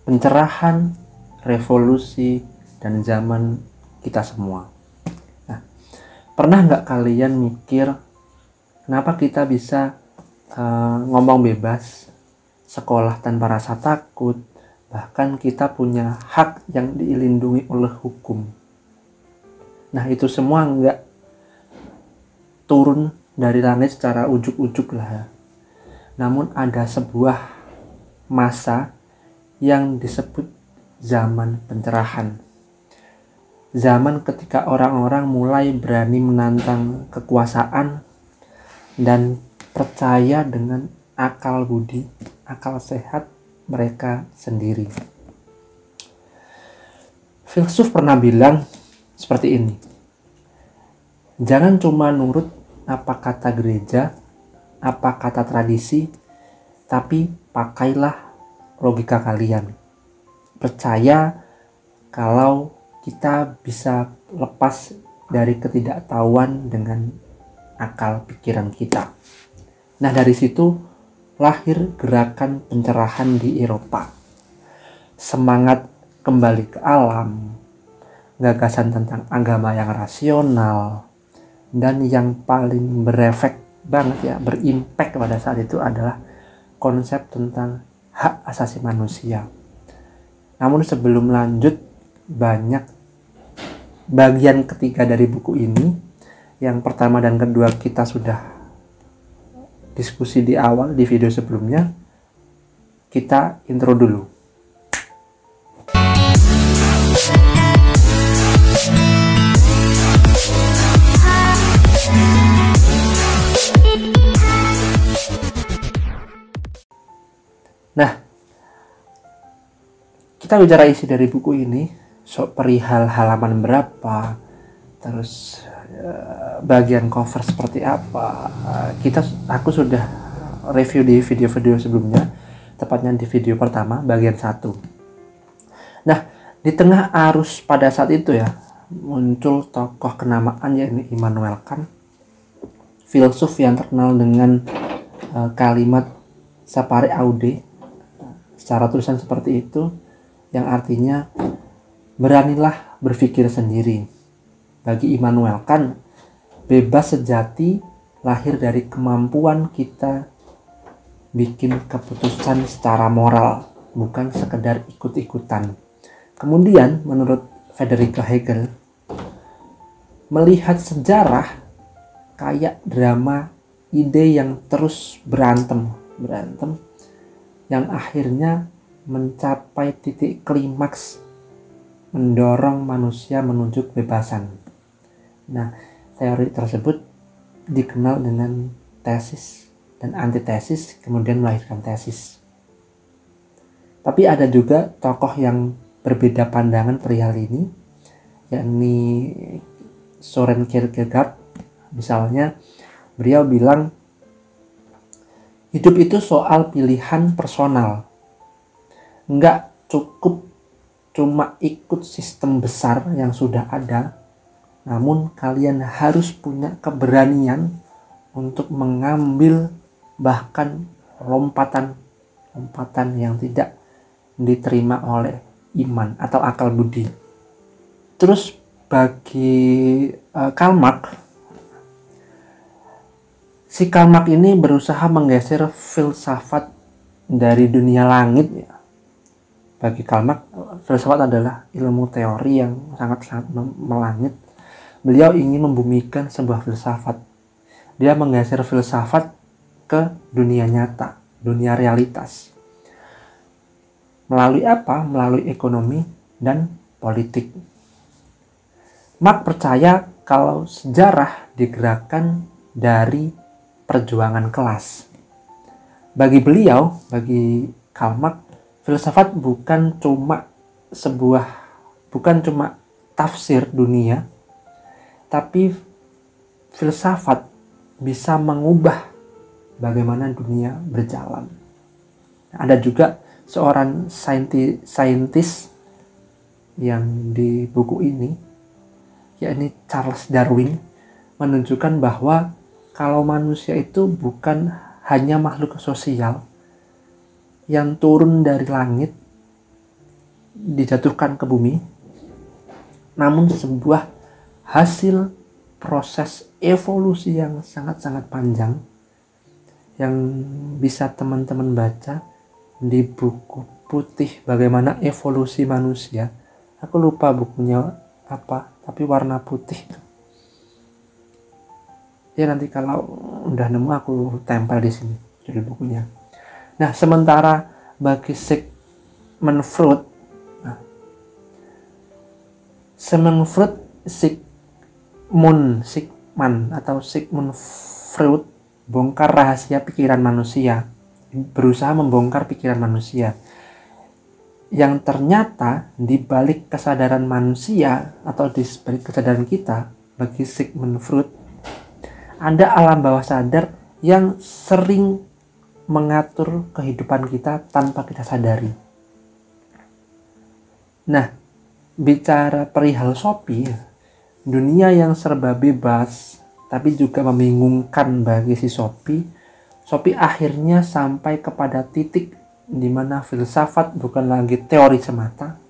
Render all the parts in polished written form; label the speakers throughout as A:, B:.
A: pencerahan, revolusi, dan zaman kita semua. Nah, pernah nggak kalian mikir kenapa kita bisa ngomong bebas, sekolah tanpa rasa takut, bahkan kita punya hak yang dilindungi oleh hukum? Nah, itu semua nggak turun dari langit secara ujuk-ujuk lah. Namun ada sebuah masa yang disebut zaman pencerahan. Zaman ketika orang-orang mulai berani menantang kekuasaan dan percaya dengan akal budi, akal sehat mereka sendiri. Filsuf pernah bilang seperti ini: jangan cuma nurut apa kata gereja, apa kata tradisi, tapi pakailah logika kalian. Percaya kalau kita bisa lepas dari ketidaktahuan dengan akal pikiran kita. Nah, dari situ lahir gerakan pencerahan di Eropa. Semangat kembali ke alam, gagasan tentang agama yang rasional, dan yang paling berefek banget ya, berimpact pada saat itu adalah konsep tentang hak asasi manusia. Namun sebelum lanjut, banyak bagian ketiga dari buku ini. Yang pertama dan kedua kita sudah diskusi di awal di video sebelumnya. Kita intro dulu. Nah, kita bicara isi dari buku ini, perihal halaman berapa, terus bagian cover seperti apa. Aku sudah review di video-video sebelumnya, tepatnya di video pertama bagian 1. Nah, di tengah arus pada saat itu ya, muncul tokoh kenamaan yakni Immanuel Kant, filsuf yang terkenal dengan kalimat sapere aude, secara tulisan seperti itu, yang artinya beranilah berpikir sendiri. Bagi Immanuel Kant, bebas sejati lahir dari kemampuan kita bikin keputusan secara moral, bukan sekedar ikut-ikutan. Kemudian menurut Friedrich Hegel, melihat sejarah kayak drama ide yang terus berantem yang akhirnya mencapai titik klimaks, mendorong manusia menuju kebebasan. Nah, teori tersebut dikenal dengan tesis dan antitesis, kemudian melahirkan tesis. Tapi ada juga tokoh yang berbeda pandangan perihal ini, yakni Søren Kierkegaard. Misalnya, beliau bilang hidup itu soal pilihan personal. Nggak cukup cuma ikut sistem besar yang sudah ada, namun kalian harus punya keberanian untuk mengambil bahkan lompatan yang tidak diterima oleh iman atau akal budi. Terus bagi Karl Marx, si Karl Marx ini berusaha menggeser filsafat dari dunia langit ya. Bagi Karl Marx, filsafat adalah ilmu teori yang sangat-sangat melangit. Beliau ingin membumikan sebuah filsafat. Dia menggeser filsafat ke dunia nyata, dunia realitas. Melalui apa? Melalui ekonomi dan politik. Marx percaya kalau sejarah digerakkan dari perjuangan kelas. Bagi beliau, bagi Karl Marx, filsafat bukan cuma tafsir dunia, tapi filsafat bisa mengubah bagaimana dunia berjalan. Ada juga seorang saintis yang di buku ini, yakni Charles Darwin, menunjukkan bahwa kalau manusia itu bukan hanya makhluk sosial yang turun dari langit, dijatuhkan ke bumi, namun sebuah hasil proses evolusi yang sangat-sangat panjang yang bisa teman-teman baca di buku putih bagaimana evolusi manusia. Aku lupa bukunya apa, tapi warna putih. Ya nanti kalau udah nemu aku tempel di sini judul bukunya. Nah, sementara bagi Sigmund Freud, Sigmund Freud bongkar rahasia pikiran manusia, berusaha membongkar pikiran manusia. Yang ternyata di balik kesadaran manusia atau di balik kesadaran kita, bagi Sigmund Freud, ada alam bawah sadar yang sering mengatur kehidupan kita tanpa kita sadari. Nah, bicara perihal Shopee, dunia yang serba bebas tapi juga membingungkan bagi si Shopee akhirnya sampai kepada titik di mana filsafat bukan lagi teori semata,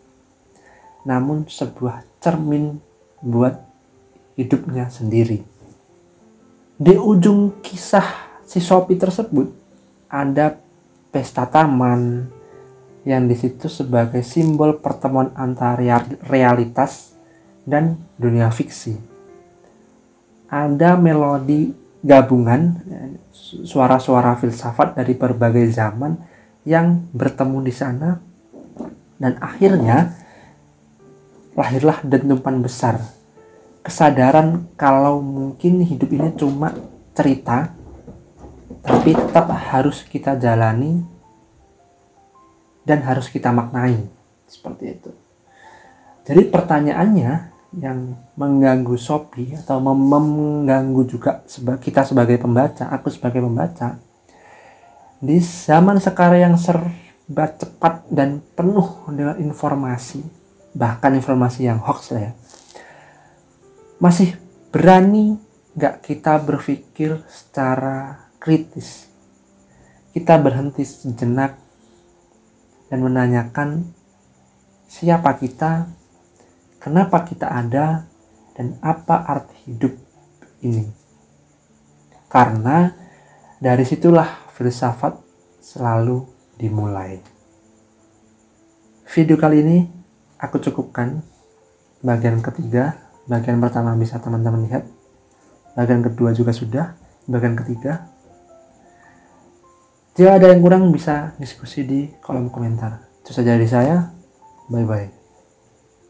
A: namun sebuah cermin buat hidupnya sendiri. Di ujung kisah si Shopee tersebut ada pesta taman yang di situ sebagai simbol pertemuan antara realitas dan dunia fiksi. Ada melodi gabungan suara-suara filsafat dari berbagai zaman yang bertemu di sana, dan akhirnya lahirlah dentuman besar kesadaran kalau mungkin hidup ini cuma cerita, tapi tetap harus kita jalani dan harus kita maknai, seperti itu. Jadi pertanyaannya yang mengganggu Shopee atau mengganggu juga kita sebagai pembaca, aku sebagai pembaca, di zaman sekarang yang serba cepat dan penuh dengan informasi, bahkan informasi yang hoax lah ya, masih berani gak kita berpikir secara kritis? Kita berhenti sejenak dan menanyakan siapa kita, kenapa kita ada, dan apa arti hidup ini. Karena dari situlah filsafat selalu dimulai. Video kali ini aku cukupkan bagian ketiga. Bagian pertama bisa teman-teman lihat, bagian kedua juga sudah, bagian ketiga. Jika ada yang kurang bisa diskusi di kolom komentar. Itu saja dari saya, bye bye.